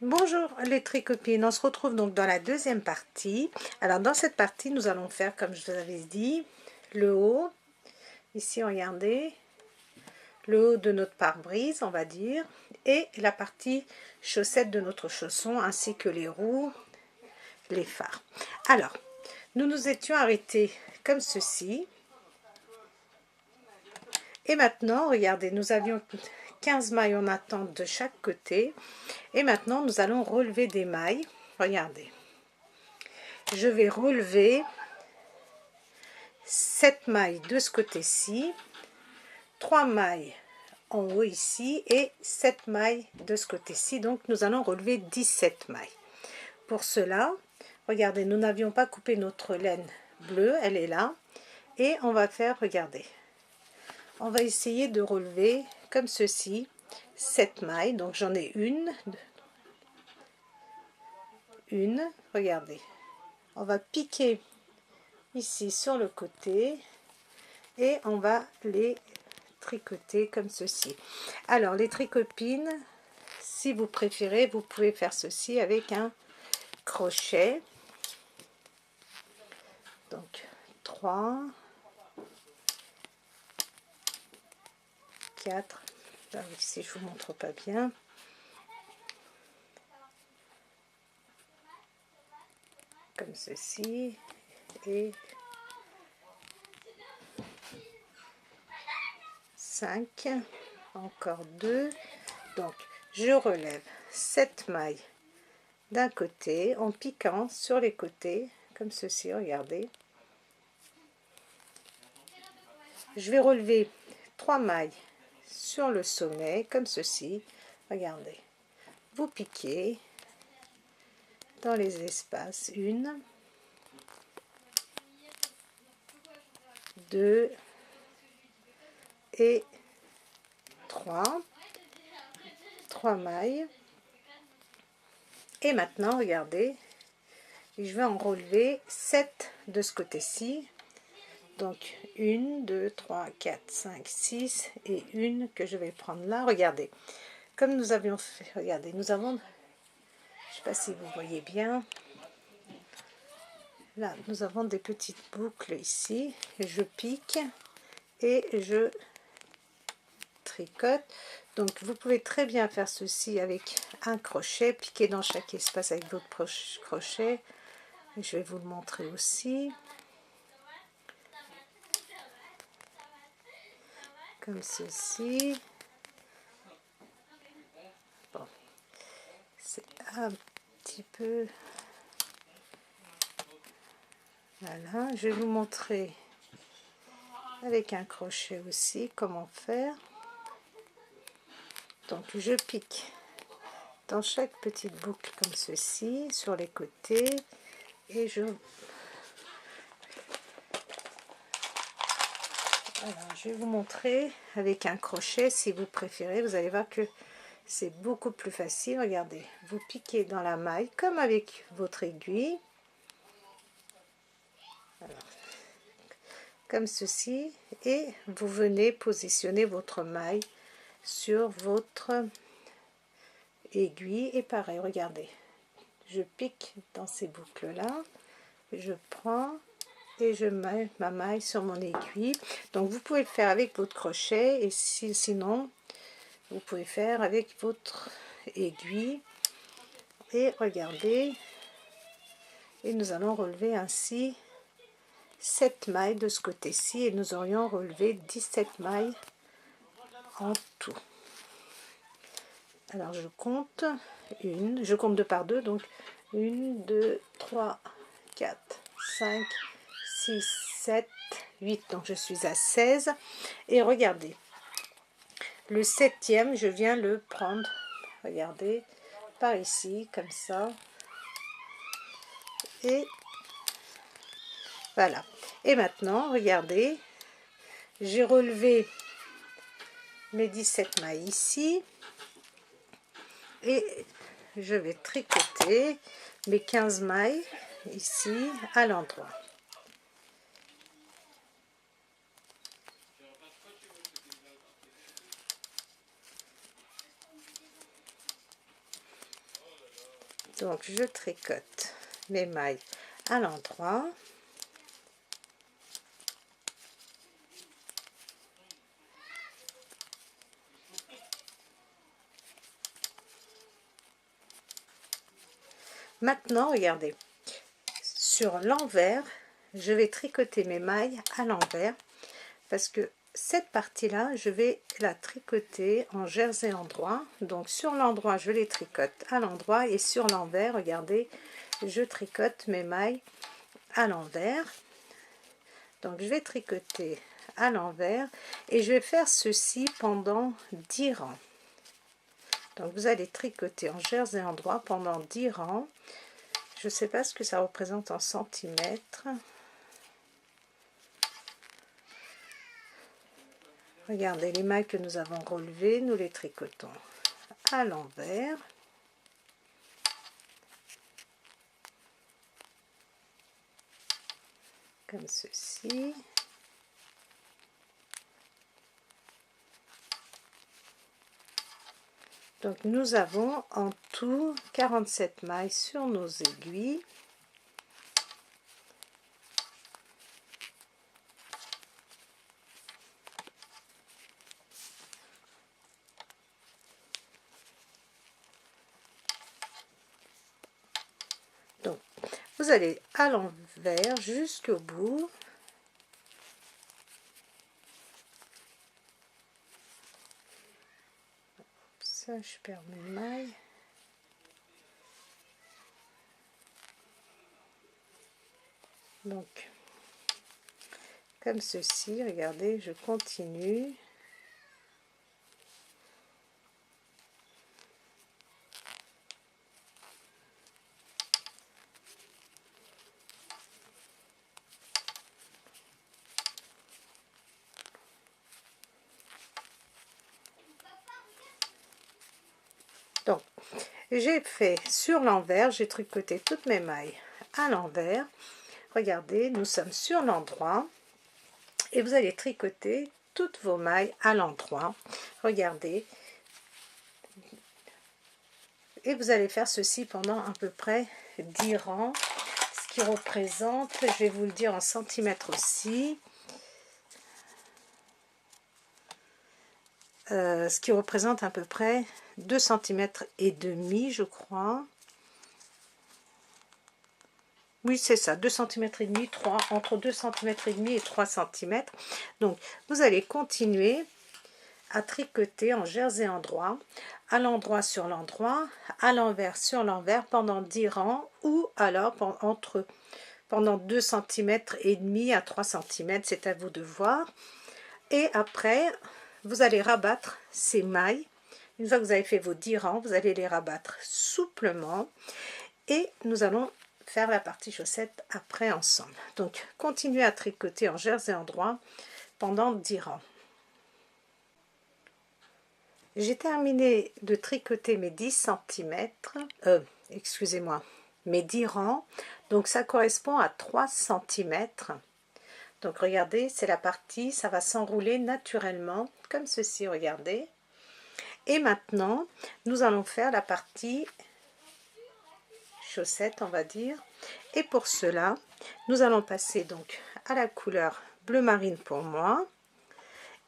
Bonjour les tricopines, on se retrouve donc dans la deuxième partie. Alors dans cette partie, nous allons faire, comme je vous avais dit, le haut. Ici, regardez, le haut de notre pare-brise, on va dire, et la partie chaussette de notre chausson, ainsi que les roues, les phares. Alors, nous nous étions arrêtés comme ceci. Et maintenant, regardez, nous avions 15 mailles en attente de chaque côté. Et maintenant, nous allons relever des mailles. Regardez. Je vais relever 7 mailles de ce côté-ci, 3 mailles en haut ici et 7 mailles de ce côté-ci. Donc, nous allons relever 17 mailles. Pour cela, regardez, nous n'avions pas coupé notre laine bleue, elle est là. Et on va faire, regardez, on va essayer de relever comme ceci 7 mailles. Donc j'en ai une, regardez, on va piquer ici sur le côté et on va les tricoter comme ceci. Alors les tricopines, si vous préférez, vous pouvez faire ceci avec un crochet. Donc 3, 4, ici je vous montre pas bien, comme ceci, et 5, encore 2. Donc je relève 7 mailles d'un côté en piquant sur les côtés comme ceci, regardez. Je vais relever 3 mailles sur le sommet comme ceci, regardez. Vous piquez dans les espaces, 1, 2 et 3 mailles. Et maintenant, regardez, je vais en relever 7 de ce côté-ci. Donc 1, 2, 3, 4, 5, 6 et une que je vais prendre là. Regardez, comme nous avions fait, regardez, nous avons, je ne sais pas si vous voyez bien, là nous avons des petites boucles ici. Je pique et je tricote. Donc vous pouvez très bien faire ceci avec un crochet, piquer dans chaque espace avec votre crochet. Je vais vous le montrer aussi. Comme ceci. Bon, c'est un petit peu... Voilà, je vais vous montrer avec un crochet aussi comment faire. Donc je pique dans chaque petite boucle comme ceci, sur les côtés, et alors, je vais vous montrer avec un crochet si vous préférez. Vous allez voir que c'est beaucoup plus facile. Regardez, vous piquez dans la maille comme avec votre aiguille. Alors, comme ceci, et vous venez positionner votre maille sur votre aiguille. Et pareil, regardez, je pique dans ces boucles là, je prends et je mets ma maille sur mon aiguille. Donc vous pouvez le faire avec votre crochet, et sinon vous pouvez faire avec votre aiguille. Et regardez, et nous allons relever ainsi 7 mailles de ce côté-ci, et nous aurions relevé 17 mailles en tout. Alors je compte je compte 2 par 2, donc 1, 2, 3, 4, 5, 6, 7, 8, donc je suis à 16. Et regardez, le 7e, je viens le prendre, regardez, par ici, comme ça. Et voilà. Et maintenant, regardez, j'ai relevé mes 17 mailles ici. Et je vais tricoter mes 15 mailles ici à l'endroit. Donc je tricote mes mailles à l'endroit. Maintenant, regardez, sur l'envers, je vais tricoter mes mailles à l'envers parce que cette partie-là, je vais la tricoter en jersey endroit. Donc sur l'endroit, je les tricote à l'endroit et sur l'envers, regardez, je tricote mes mailles à l'envers. Donc je vais tricoter à l'envers et je vais faire ceci pendant 10 rangs. Donc vous allez tricoter en jersey endroit pendant 10 rangs. Je ne sais pas ce que ça représente en centimètres. Regardez, les mailles que nous avons relevées, nous les tricotons à l'envers. Comme ceci. Donc nous avons en tout 47 mailles sur nos aiguilles. Donc vous allez à l'envers jusqu'au bout. Ça, je perds mes mailles. Donc, comme ceci, regardez, je continue. Donc, j'ai fait sur l'envers, j'ai tricoté toutes mes mailles à l'envers. Regardez, nous sommes sur l'endroit et vous allez tricoter toutes vos mailles à l'endroit. Regardez. Et vous allez faire ceci pendant à peu près 10 rangs, ce qui représente, je vais vous le dire en centimètres aussi, ce qui représente à peu près 2 cm et demi, je crois. Oui, c'est ça, 2 cm et demi, 3, entre 2 cm et demi et 3 cm. Donc, vous allez continuer à tricoter en jersey endroit, à l'endroit sur l'endroit, à l'envers sur l'envers pendant 10 rangs, ou alors pendant 2 cm et demi à 3 cm, c'est à vous de voir. Et après, vous allez rabattre ces mailles. Une fois que vous avez fait vos 10 rangs, vous allez les rabattre souplement et nous allons faire la partie chaussette après ensemble. Donc, continuez à tricoter en jersey endroit pendant 10 rangs. J'ai terminé de tricoter mes 10 cm, excusez-moi, mes 10 rangs, donc ça correspond à 3 cm. Donc regardez, c'est la partie, ça va s'enrouler naturellement, comme ceci, regardez. Et maintenant, nous allons faire la partie chaussette, on va dire. Et pour cela, nous allons passer donc à la couleur bleu marine pour moi.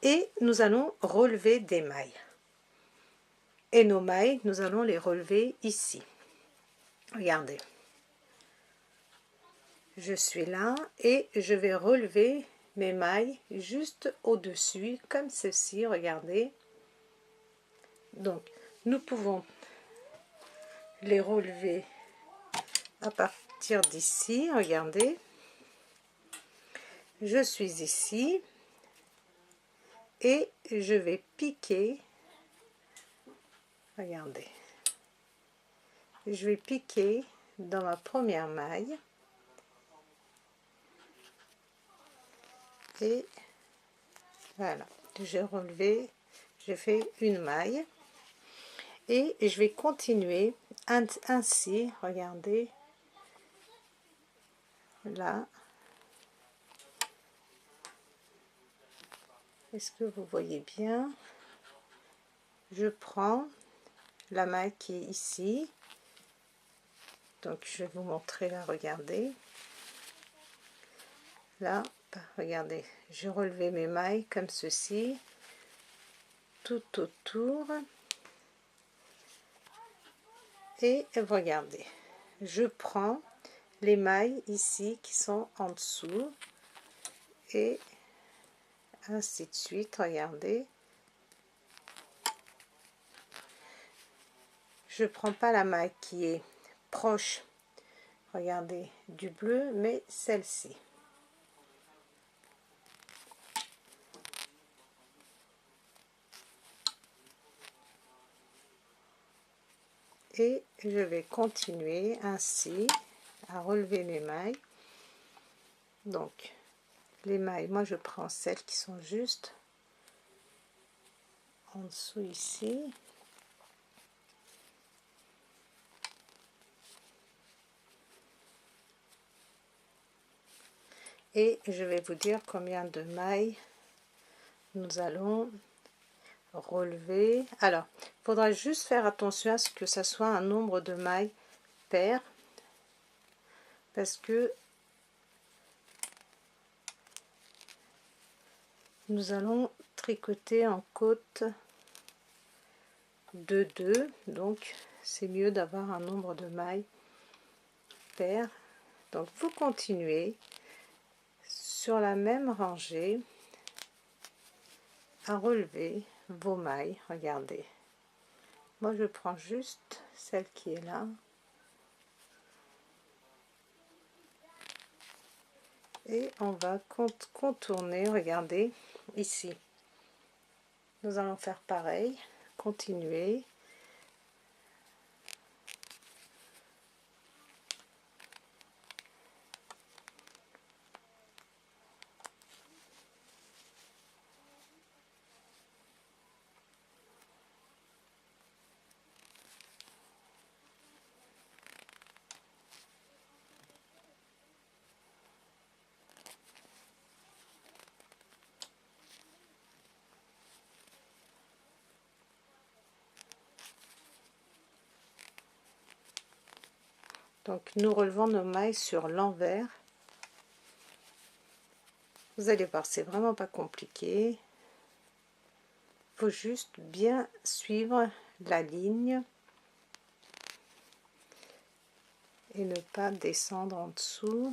Et nous allons relever des mailles. Et nos mailles, nous allons les relever ici. Regardez. Je suis là et je vais relever mes mailles juste au-dessus, comme ceci, regardez. Donc, nous pouvons les relever à partir d'ici, regardez. Je suis ici et je vais piquer, regardez. Je vais piquer dans ma première maille. Et voilà, j'ai relevé, j'ai fait une maille et je vais continuer ainsi, regardez, là. Est-ce que vous voyez bien? Je prends la maille qui est ici Donc je vais vous montrer là, regardez. Là, regardez, je relevais mes mailles comme ceci, tout autour. Et regardez, je prends les mailles ici qui sont en dessous et ainsi de suite. Regardez, je prends pas la maille qui est proche, regardez, du bleu, mais celle-ci. Et je vais continuer ainsi à relever mes mailles. Donc les mailles, moi je prends celles qui sont juste en dessous ici, et je vais vous dire combien de mailles nous allons relever. Alors il faudra juste faire attention à ce que ça soit un nombre de mailles pair, parce que nous allons tricoter en côte de 2, donc c'est mieux d'avoir un nombre de mailles pair. Donc vous continuez sur la même rangée à relever vos mailles. Regardez, moi je prends juste celle qui est là et on va contourner. Regardez ici, nous allons faire pareil, continuer. Donc nous relevons nos mailles sur l'envers. Vous allez voir, c'est vraiment pas compliqué. Il faut juste bien suivre la ligne et ne pas descendre en dessous.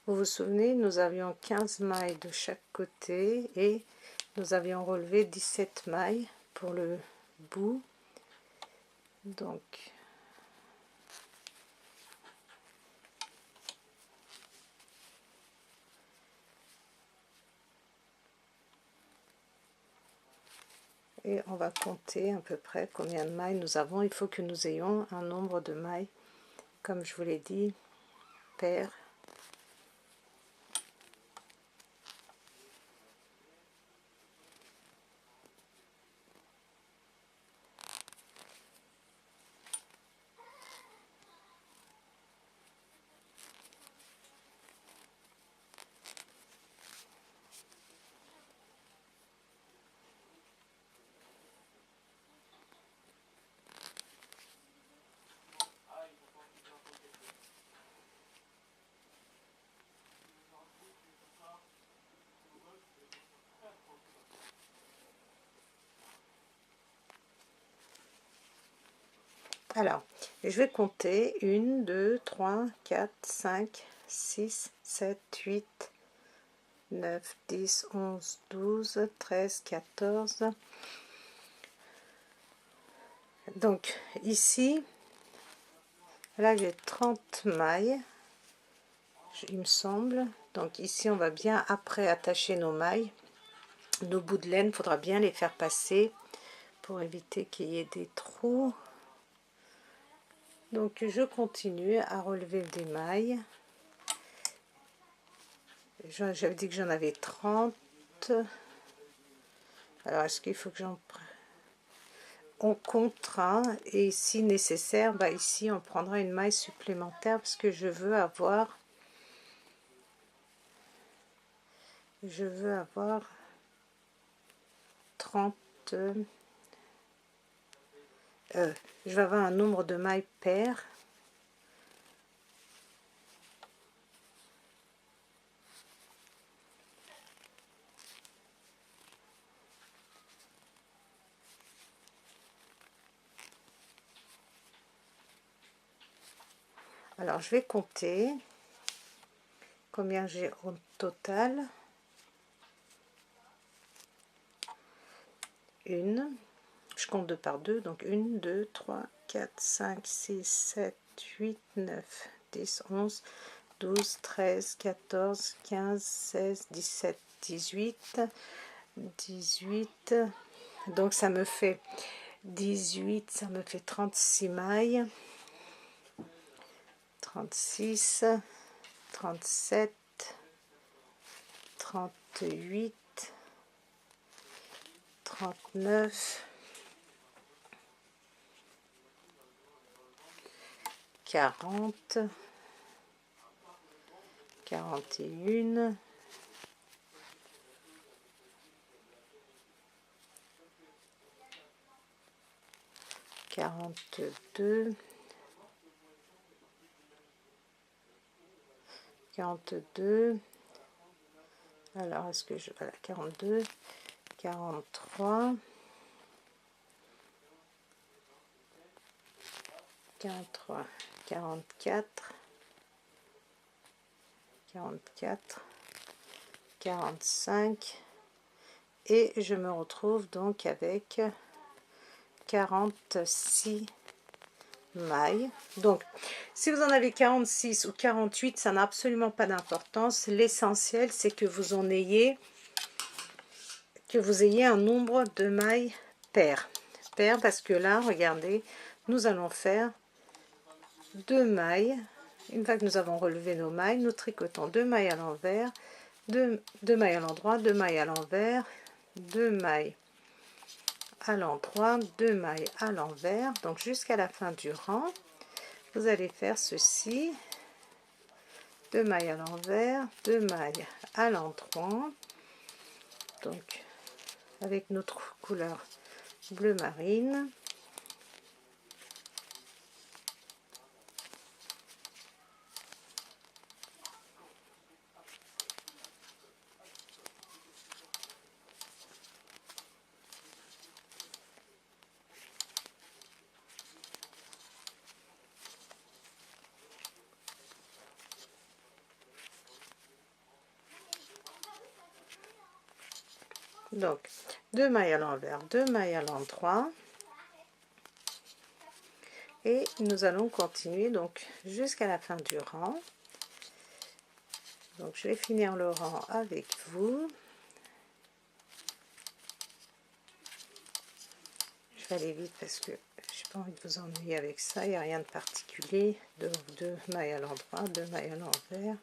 Vous vous souvenez, nous avions 15 mailles de chaque côté et nous avions relevé 17 mailles pour le bout. Donc et on va compter à peu près combien de mailles nous avons. Il faut que nous ayons un nombre de mailles, comme je vous l'ai dit, pair. Alors, je vais compter 1, 2, 3, 4, 5, 6, 7, 8, 9, 10, 11, 12, 13, 14. Donc ici, là j'ai 30 mailles, il me semble. Donc ici on va bien après attacher nos mailles. Nos bouts de laine, il faudra bien les faire passer pour éviter qu'il y ait des trous. Donc je continue à relever des mailles. J'avais dit que j'en avais 30. Alors, est-ce qu'il faut que j'en prenne? On comptera, et si nécessaire, bah ici, on prendra une maille supplémentaire parce que je veux avoir 30... je vais avoir un nombre de mailles paires. Alors, je vais compter combien j'ai au total. Je compte 2 par 2, donc 1, 2, 3, 4, 5, 6, 7, 8, 9, 10, 11, 12, 13, 14, 15, 16, 17, 18, 18, donc ça me fait 18, ça me fait 36 mailles, 36, 37, 38, 39, 40, 41, 42, 42, alors est-ce que je... Voilà, 42, 43, 43, 44, 44, 45, et je me retrouve donc avec 46 mailles. Donc si vous en avez 46 ou 48, ça n'a absolument pas d'importance. L'essentiel, c'est que vous ayez un nombre de mailles paires, parce que là, regardez, nous allons faire 2 mailles. Une fois que nous avons relevé nos mailles, nous tricotons 2 mailles à l'envers, 2 mailles à l'endroit, 2 mailles à l'envers, 2 mailles à l'endroit, 2 mailles à l'envers. Donc jusqu'à la fin du rang, vous allez faire ceci: 2 mailles à l'envers, 2 mailles à l'endroit, donc avec notre couleur bleu marine. Donc 2 mailles à l'envers, 2 mailles à l'endroit, et nous allons continuer donc jusqu'à la fin du rang. Donc je vais finir le rang avec vous. Je vais aller vite parce que j'ai pas envie de vous ennuyer avec ça. Il n'y a rien de particulier. Donc 2 mailles à l'endroit, 2 mailles à l'envers.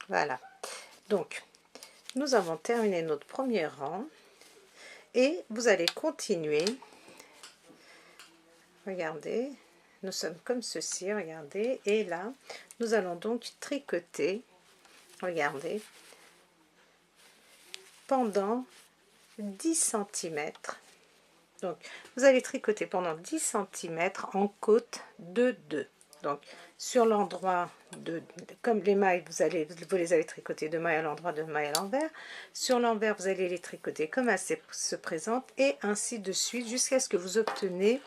Voilà, donc nous avons terminé notre premier rang et vous allez continuer. Regardez, nous sommes comme ceci, regardez, et là nous allons donc tricoter, regardez, pendant 10 cm. Donc vous allez tricoter pendant 10 cm en côte de 2. Donc sur l'endroit comme les mailles, vous les avez tricotées 2 mailles à l'endroit, 2 mailles à l'envers. Sur l'envers, vous allez les tricoter comme elle se présente, et ainsi de suite jusqu'à ce que vous obtenez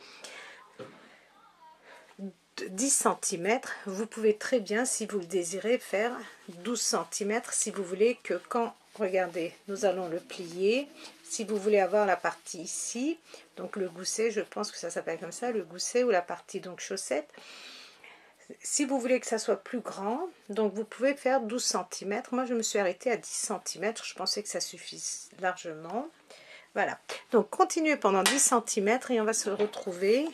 10 cm. Vous pouvez très bien, si vous le désirez, faire 12 cm si vous voulez que quand, regardez, nous allons le plier. Si vous voulez avoir la partie ici, donc le gousset, je pense que ça s'appelle comme ça, le gousset, ou la partie donc chaussette. Si vous voulez que ça soit plus grand, donc vous pouvez faire 12 cm. Moi, je me suis arrêtée à 10 cm. Je pensais que ça suffit largement. Voilà, donc continuez pendant 10 cm et on va se retrouver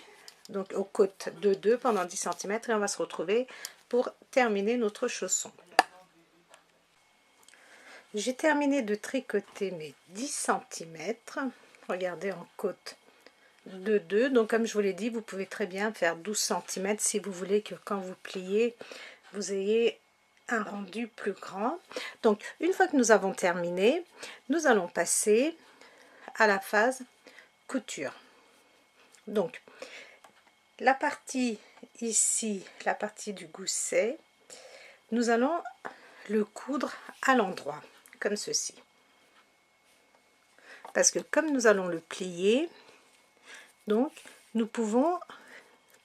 donc aux côtes de 2 pendant 10 cm et on va se retrouver pour terminer notre chausson. J'ai terminé de tricoter mes 10 cm, regardez, en côte de 2, donc comme je vous l'ai dit, vous pouvez très bien faire 12 cm si vous voulez que quand vous pliez, vous ayez un rendu plus grand. Donc une fois que nous avons terminé, nous allons passer à la phase couture. Donc la partie ici, la partie du gousset, nous allons le coudre à l'endroit comme ceci, parce que comme nous allons le plier, donc nous pouvons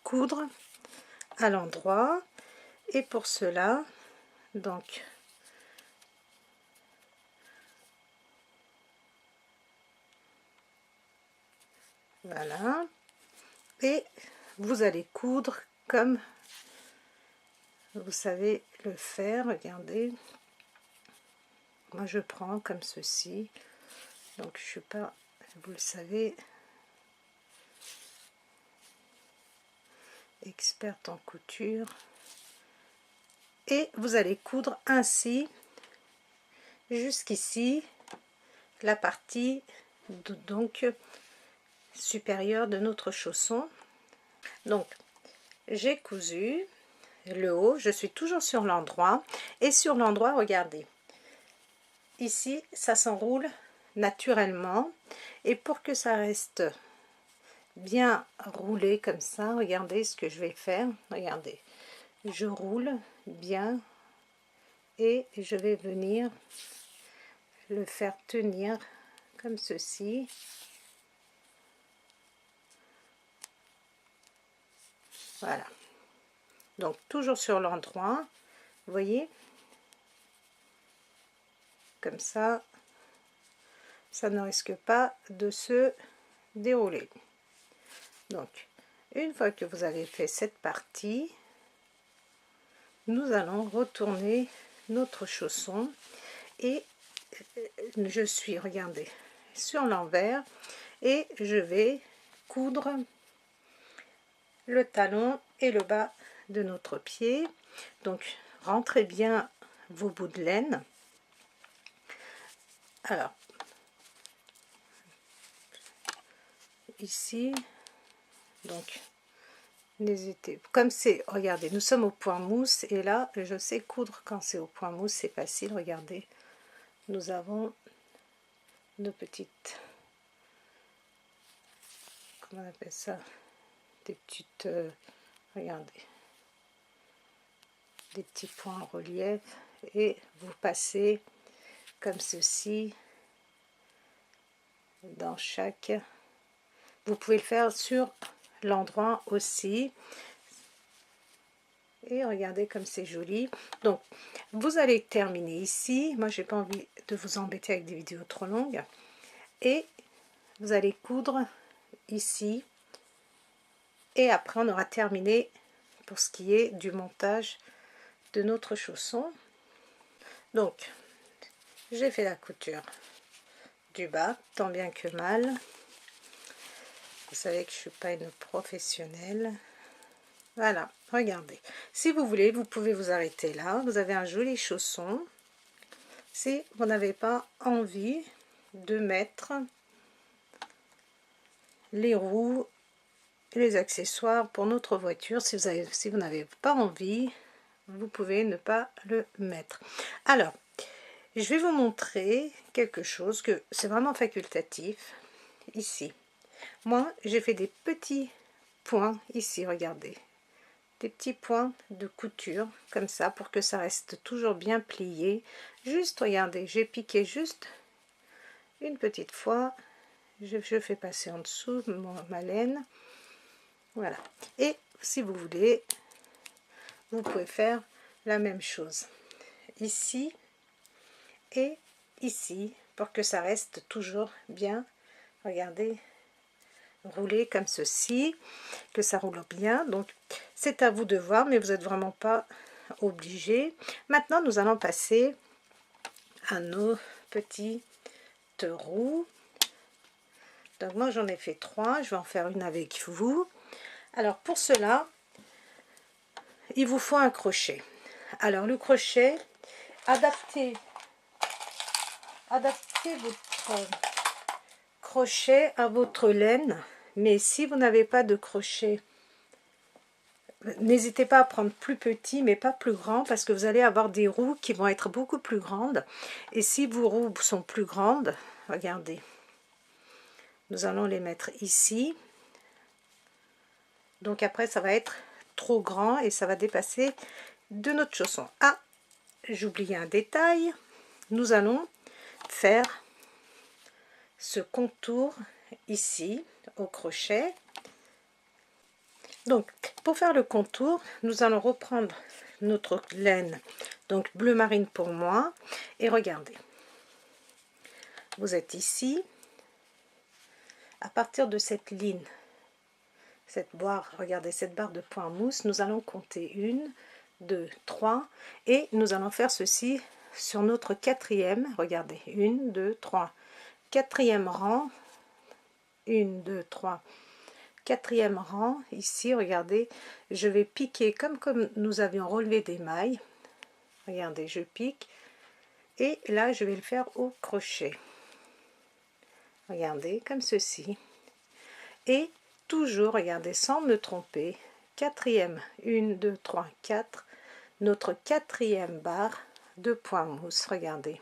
coudre à l'endroit, et pour cela, donc voilà, et vous allez coudre comme vous savez le faire. Regardez, moi je prends comme ceci, donc je suis pas, vous le savez, experte en couture, et vous allez coudre ainsi jusqu'ici la partie donc supérieure de notre chausson. Donc j'ai cousu le haut, je suis toujours sur l'endroit, et sur l'endroit, regardez, ici ça s'enroule naturellement, et pour que ça reste bien roulé comme ça, regardez ce que je vais faire, regardez, je roule bien et je vais venir le faire tenir comme ceci. Voilà, donc toujours sur l'endroit, vous voyez, comme ça, ça ne risque pas de se dérouler. Donc une fois que vous avez fait cette partie, nous allons retourner notre chausson, et je suis, regardez, sur l'envers, et je vais coudre le talon et le bas de notre pied. Donc rentrez bien vos bouts de laine. Alors ici, donc n'hésitez, comme c'est, regardez, nous sommes au point mousse, et là je sais coudre quand c'est au point mousse, c'est facile. Regardez, nous avons nos petites, comment on appelle ça, des petites, regardez, des petits points en relief, et vous passez comme ceci dans chaque, vous pouvez le faire sur l'endroit aussi, et regardez comme c'est joli. Donc vous allez terminer ici, moi j'ai pas envie de vous embêter avec des vidéos trop longues, et vous allez coudre ici, et après on aura terminé pour ce qui est du montage de notre chausson. Donc j'ai fait la couture du bas tant bien que mal, vous savez que je suis pas une professionnelle. Voilà, regardez, si vous voulez vous pouvez vous arrêter là, vous avez un joli chausson. Si vous n'avez pas envie de mettre les roues et les accessoires pour notre voiture, si vous n'avez pas envie, vous pouvez ne pas le mettre. Alors je vais vous montrer quelque chose que c'est vraiment facultatif. Ici, moi j'ai fait des petits points ici, regardez, des petits points de couture comme ça pour que ça reste toujours bien plié. Juste regardez, j'ai piqué juste une petite fois, je fais passer en dessous ma laine, voilà. Et si vous voulez, vous pouvez faire la même chose ici et ici pour que ça reste toujours bien, regardez, roulé comme ceci, que ça roule bien. Donc c'est à vous de voir, mais vous n'êtes vraiment pas obligé. Maintenant nous allons passer à nos petites roues. Donc moi j'en ai fait 3, je vais en faire une avec vous. Alors pour cela, il vous faut un crochet. Alors le crochet, adaptez votre crochet à votre laine, mais si vous n'avez pas de crochet, n'hésitez pas à prendre plus petit mais pas plus grand, parce que vous allez avoir des roues qui vont être beaucoup plus grandes, et si vos roues sont plus grandes, regardez, nous allons les mettre ici, donc après ça va être trop grand et ça va dépasser de notre chausson. Ah, j'oubliais un détail, nous allons faire ce contour ici au crochet. Donc pour faire le contour, nous allons reprendre notre laine, donc bleu marine pour moi, et regardez, vous êtes ici, à partir de cette ligne, cette barre, regardez cette barre de point mousse, nous allons compter 1, 2, 3, et nous allons faire ceci sur notre quatrième, regardez, 1, 2, 3, quatrième rang, 1, 2, 3, quatrième rang, ici, regardez, je vais piquer comme nous avions relevé des mailles, regardez, je pique, et là je vais le faire au crochet, regardez, comme ceci, et toujours, regardez, sans me tromper, quatrième, 1, 2, 3, 4, notre quatrième barre de point mousse, regardez,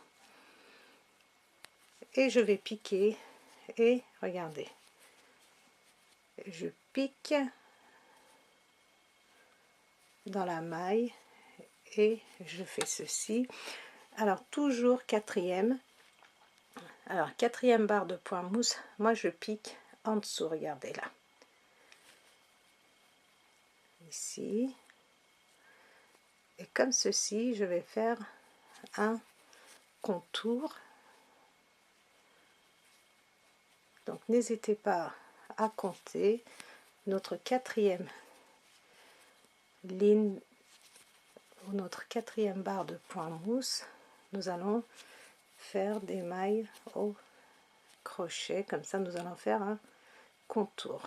et je vais piquer, et regardez, je pique dans la maille, et je fais ceci. Alors toujours quatrième, alors quatrième barre de point mousse, moi je pique en dessous, regardez là, ici, et comme ceci je vais faire un contour. Donc n'hésitez pas à compter notre quatrième ligne ou notre quatrième barre de point mousse, nous allons faire des mailles au crochet, comme ça nous allons faire un contour.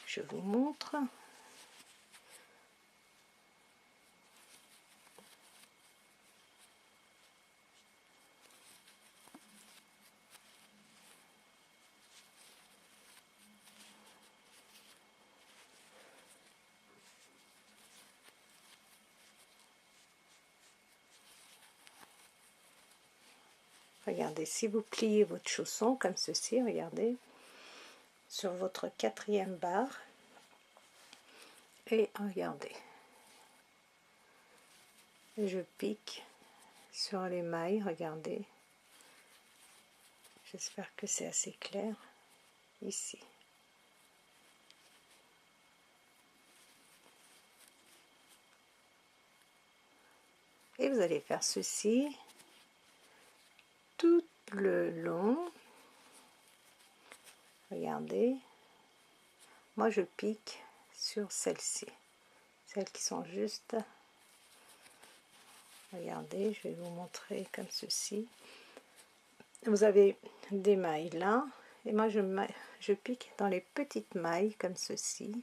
Je vous montre. Regardez, si vous pliez votre chausson comme ceci, regardez, sur votre quatrième barre, et regardez, je pique sur les mailles, regardez, j'espère que c'est assez clair, ici. Et vous allez faire ceci tout le long, regardez, moi je pique sur celles-ci, celles qui sont juste, regardez, je vais vous montrer comme ceci, vous avez des mailles là, et moi je pique dans les petites mailles comme ceci,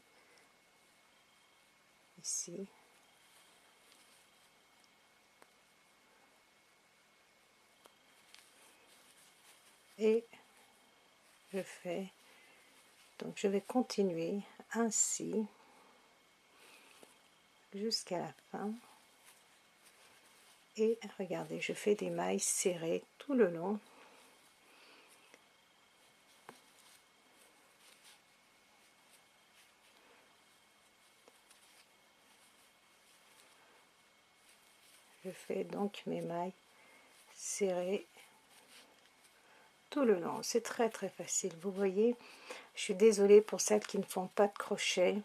ici, et je fais, donc je vais continuer ainsi jusqu'à la fin, et regardez, je fais des mailles serrées tout le long, je fais donc mes mailles serrées tout le long, c'est très facile, vous voyez. Je suis désolée pour celles qui ne font pas de crochet,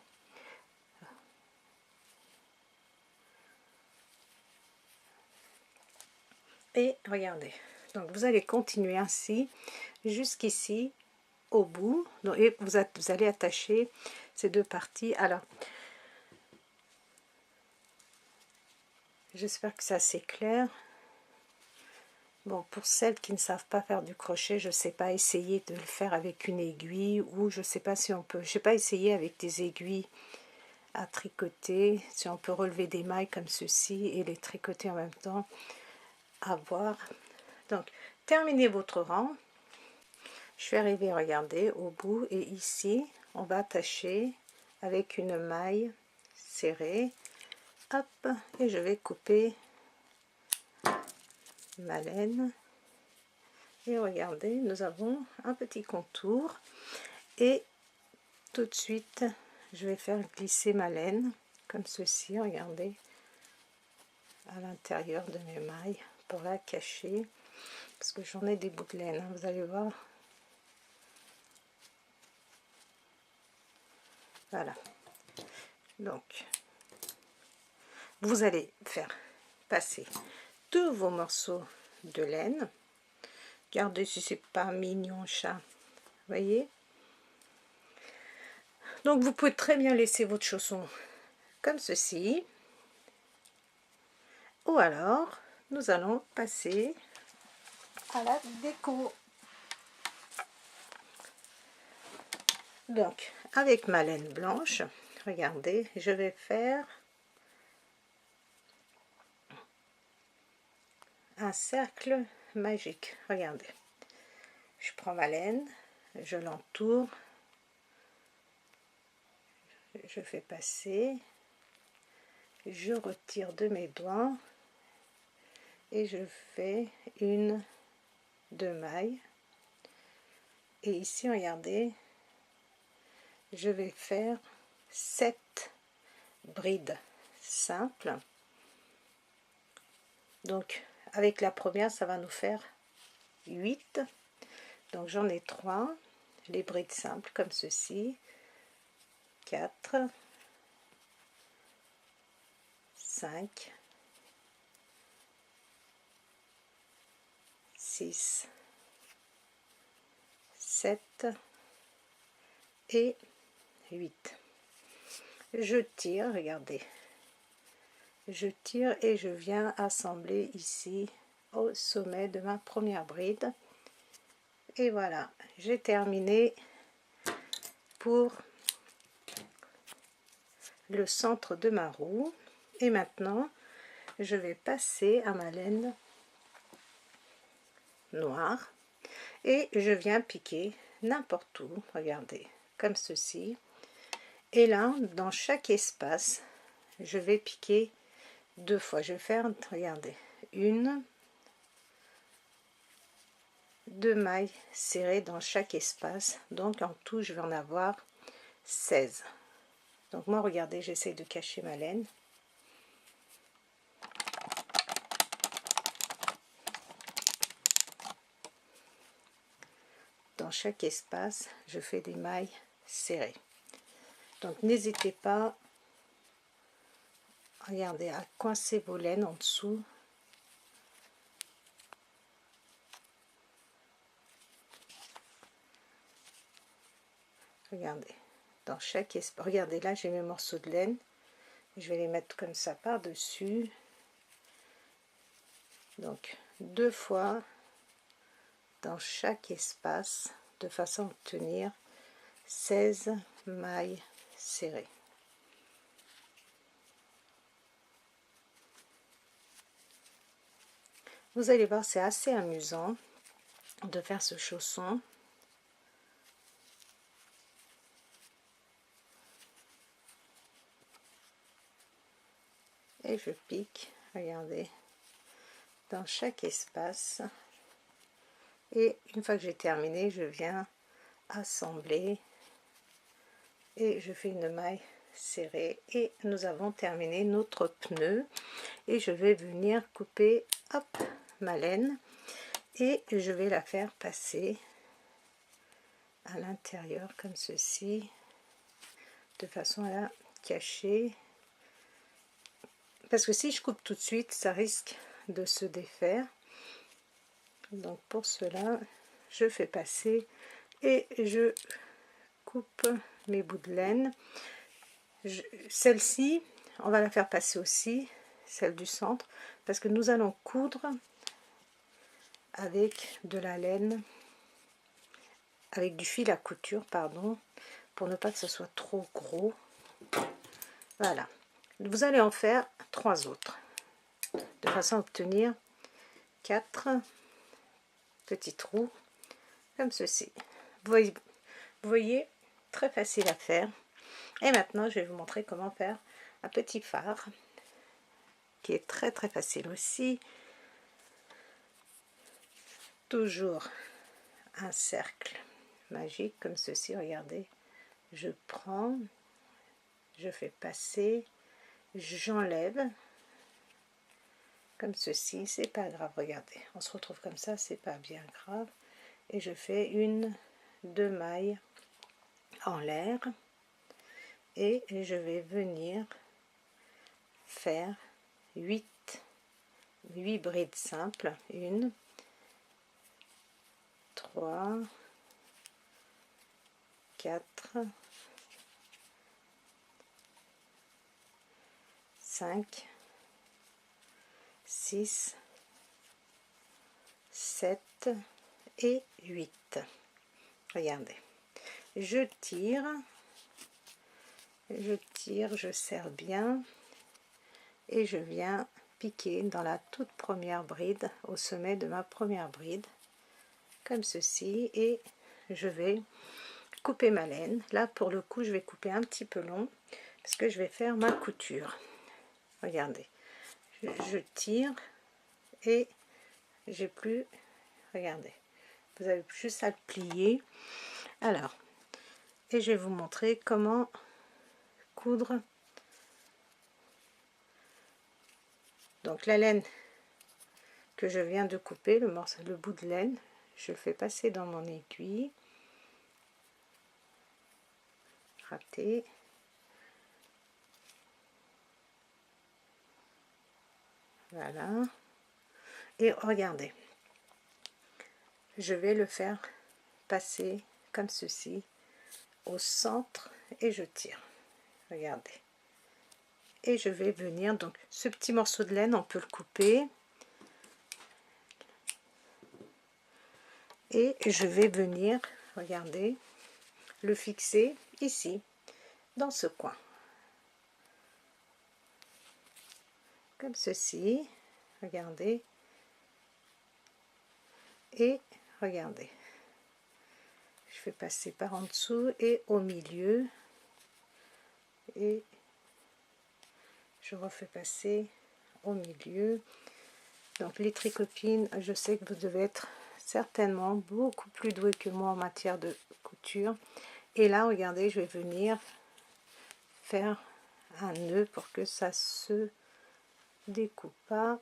et regardez, donc vous allez continuer ainsi jusqu'ici au bout, donc, et vous allez attacher ces deux parties. Alors j'espère que c'est assez clair, Bon, pour celles qui ne savent pas faire du crochet, je ne sais pas, essayer de le faire avec une aiguille, ou je ne sais pas si on peut, je sais pas, essayer avec des aiguilles à tricoter, si on peut relever des mailles comme ceci et les tricoter en même temps, à voir. Donc, terminez votre rang. Je suis arrivée, regardez, au bout, et ici, on va attacher avec une maille serrée. Hop, et je vais couper ma laine. Et regardez, nous avons un petit contour. Et tout de suite, je vais faire glisser ma laine, comme ceci, regardez, à l'intérieur de mes mailles, pour la cacher. Parce que j'en ai des bouts de laine, hein, vous allez voir. Voilà. Donc, vous allez faire passer tous vos morceaux de laine. Regardez si c'est pas mignon, chat. Voyez. Donc, vous pouvez très bien laisser votre chausson comme ceci. Ou alors, nous allons passer à la déco. Donc, avec ma laine blanche, regardez, je vais faire un cercle magique. Regardez, je prends ma laine, je l'entoure, je fais passer, je retire de mes doigts et je fais une, deux mailles. Et ici, regardez, je vais faire 7 brides simples. Donc, avec la première, ça va nous faire 8. Donc, j'en ai 3. Les brides simples, comme ceci. 4. 5. 6. 7. Et 8. Je tire, regardez. Je tire et je viens assembler ici au sommet de ma première bride. Et voilà, j'ai terminé pour le centre de ma roue. Et maintenant, je vais passer à ma laine noire et je viens piquer n'importe où, regardez, comme ceci. Et là, dans chaque espace, je vais piquer 2 fois. Je vais faire, regardez, 1, 2 mailles serrées dans chaque espace. Donc en tout, je vais en avoir 16. Donc moi, regardez, j'essaie de cacher ma laine. Dans chaque espace, je fais des mailles serrées. Donc n'hésitez pas, regardez, à coincer vos laines en dessous. Regardez, dans chaque espace, regardez là, j'ai mes morceaux de laine. Je vais les mettre comme ça par-dessus. Donc 2 fois dans chaque espace, de façon à obtenir 16 mailles serrées. Vous allez voir, c'est assez amusant de faire ce chausson. Et je pique, regardez, dans chaque espace. Et une fois que j'ai terminé, je viens assembler et je fais une maille serrée. Et nous avons terminé notre pneu. Et je vais venir couper, hop, ma laine. Et je vais la faire passer à l'intérieur comme ceci, de façon à la cacher. Parce que si je coupe tout de suite, ça risque de se défaire. Donc pour cela, je fais passer et je coupe mes bouts de laine. Celle-ci, on va la faire passer aussi, celle du centre, parce que nous allons coudre avec de la laine, avec du fil à couture, pardon, pour ne pas que ce soit trop gros. Voilà, vous allez en faire 3 autres, de façon à obtenir 4 petits trous, comme ceci. Vous voyez, très facile à faire. Et maintenant, je vais vous montrer comment faire un petit phare, qui est très facile aussi. Toujours un cercle magique comme ceci, regardez. Je prends, je fais passer, j'enlève comme ceci, c'est pas grave, regardez, on se retrouve comme ça, c'est pas bien grave. Et je fais 2 mailles en l'air et je vais venir faire 8 brides simples, 1, 3, 4, 5, 6, 7 et 8. Regardez, je tire, je serre bien et je viens piquer dans la toute première bride, au sommet de ma première bride, comme ceci, et je vais couper ma laine. Là pour le coup je vais couper un petit peu long parce que je vais faire ma couture. Regardez, je tire et j'ai plus, regardez, vous avez juste à le plier. Alors, et je vais vous montrer comment coudre. Donc la laine que je viens de couper, le bout de laine, je le fais passer dans mon aiguille, raté, voilà, et regardez, je vais le faire passer comme ceci au centre et je tire, regardez, et je vais venir, donc ce petit morceau de laine on peut le couper et je vais venir, regardez, le fixer ici dans ce coin comme ceci, regardez, et regardez, je fais passer par en dessous et au milieu et je refais passer au milieu. Donc les tricopines, je sais que vous devez être certainement beaucoup plus doué que moi en matière de couture, et là regardez, je vais venir faire un nœud pour que ça se découpe pas,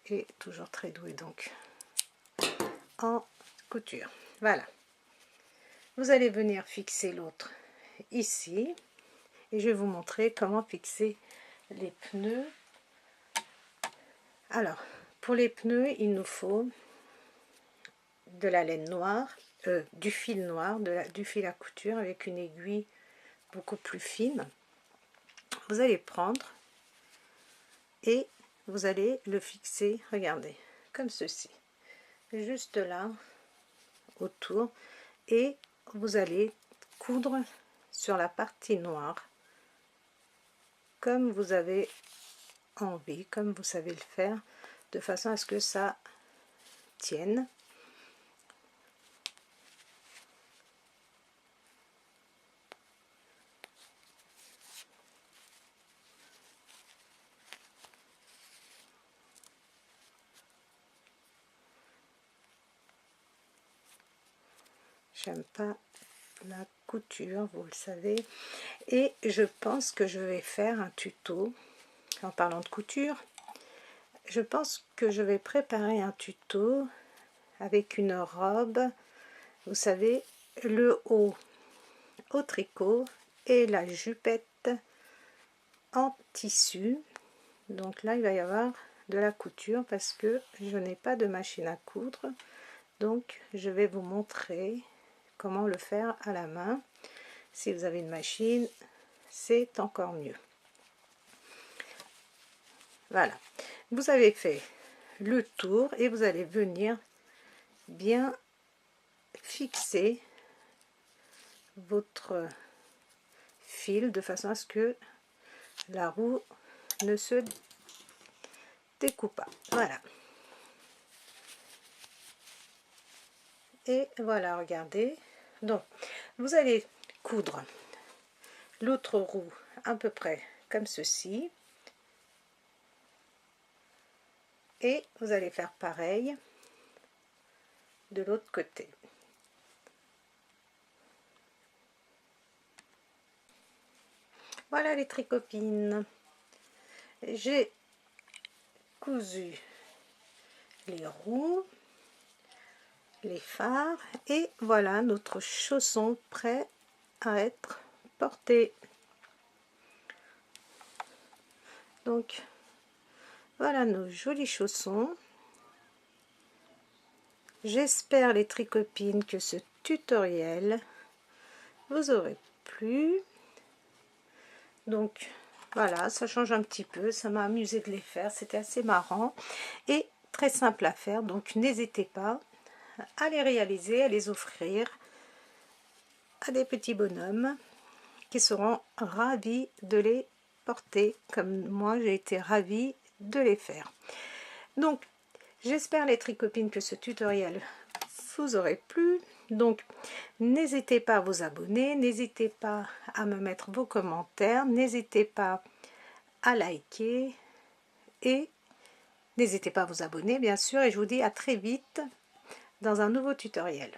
et toujours très doué donc en couture. Voilà, vous allez venir fixer l'autre ici et je vais vous montrer comment fixer les pneus. Alors pour les pneus il nous faut de la laine noire, du fil noir, du fil à couture avec une aiguille beaucoup plus fine. Vous allez prendre et vous allez le fixer, regardez, comme ceci, juste là autour, et vous allez coudre sur la partie noire comme vous avez envie, comme vous savez le faire, de façon à ce que ça tienne. J'aime pas la couture, vous le savez, et je pense que je vais faire un tuto en parlant de couture. Je pense que je vais préparer un tuto avec une robe, vous savez, le haut au tricot et la jupette en tissu. Donc là il va y avoir de la couture parce que je n'ai pas de machine à coudre, donc je vais vous montrer comment le faire à la main. Si vous avez une machine, c'est encore mieux. Voilà, vous avez fait le tour et vous allez venir bien fixer votre fil de façon à ce que la roue ne se découpe pas. Voilà. Et voilà, regardez. Donc, vous allez coudre l'autre roue à peu près comme ceci. Et vous allez faire pareil de l'autre côté. Voilà les tricopines. J'ai cousu les roues, les phares et voilà notre chausson prêt à être porté. Donc voilà nos jolis chaussons. J'espère les tricopines que ce tutoriel vous aurait plu. Donc voilà, ça change un petit peu, ça m'a amusé de les faire, c'était assez marrant et très simple à faire, donc n'hésitez pas à les réaliser, à les offrir à des petits bonhommes qui seront ravis de les porter, comme moi j'ai été ravie de les faire. Donc j'espère les tricopines que ce tutoriel vous aurait plu. Donc n'hésitez pas à vous abonner, n'hésitez pas à me mettre vos commentaires, n'hésitez pas à liker et n'hésitez pas à vous abonner bien sûr, et je vous dis à très vite dans un nouveau tutoriel.